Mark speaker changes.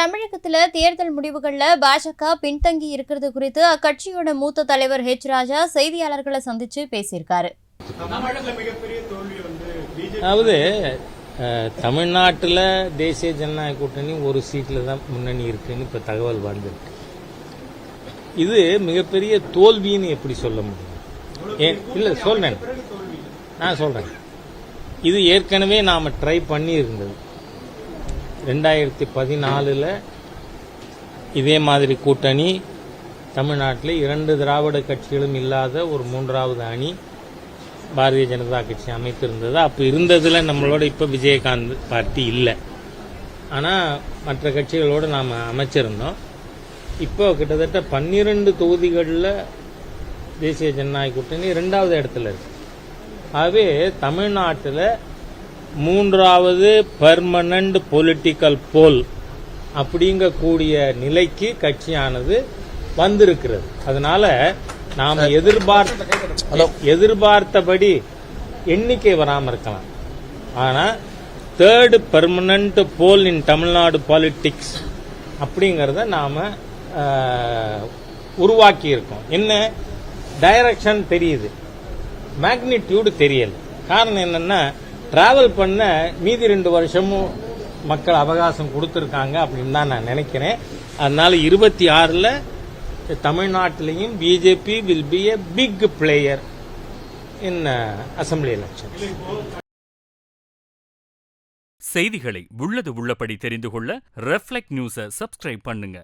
Speaker 1: தமிழகத்துல தேர்தல் முடிவுகள்ல பாஜக பின்தங்கி இருக்கிறது குறித்து அக்கட்சியோட மூத்த தலைவர் ஹெச் ராஜா செய்தியாளர்களை சந்திச்சு பேசியிருக்காரு.
Speaker 2: அதாவது தமிழ்நாட்டில் தேசிய ஜனநாயக கூட்டணி ஒரு சீட்டில் தான் முன்னணி இருக்குன்னு இப்போ தகவல் வந்திருக்கு. இது மிகப்பெரிய தோல்வின்னு எப்படி சொல்ல முடியும்? இல்லை சொல்றேன், நான் சொல்றேன். இது ஏற்கனவே நாம் ட்ரை பண்ணி இருந்தது. 2014 இதே மாதிரி கூட்டணி தமிழ்நாட்டில் 2 திராவிட கட்சிகளும் இல்லாத ஒரு 3வது அணி பாரதிய ஜனதா கட்சி அமைத்திருந்தது. அப்போ இருந்ததில் நம்மளோட இப்போ விஜயகாந்த் பார்ட்டி இல்லை, ஆனால் மற்ற கட்சிகளோடு நாம் அமைச்சிருந்தோம். இப்போ கிட்டத்தட்ட 12 தொகுதிகளில் தேசிய ஜனநாயக கூட்டணி 2வது இடத்துல இருக்கு. ஆகவே தமிழ்நாட்டில் 3வது பெர்மனன்ட் பொலிட்டிக்கல் போல் அப்படிங்கக்கூடிய நிலைக்கு கட்சியானது வந்திருக்கிறது. அதனால நாம் எதிர்பார்த்தபடி எண்ணிக்கை வராமல் இருக்கலாம், ஆனால் 3rd பெர்மனன்ட் போல் இன் தமிழ்நாடு பாலிட்டிக்ஸ் அப்படிங்கிறத நாம் உருவாக்கி இருக்கோம். என்ன டைரக்ஷன் தெரியுது, மேக்னிடியூடு தெரியல. காரணம் என்னன்னா, டிராவல் பண்ண மீதி 2 வருஷமும் மக்கள் அவகாசம் கொடுத்துருக்காங்க அப்படின்னு தான் நான் நினைக்கிறேன். அதனால 26 தமிழ்நாட்டிலையும் BJP will be a big player in assembly election.
Speaker 3: செய்திகளை உள்ளது உள்ளபடி தெரிந்து கொள்ள ரெஃப்ளெக்ட் நியூஸை சப்ஸ்கிரைப் பண்ணுங்க.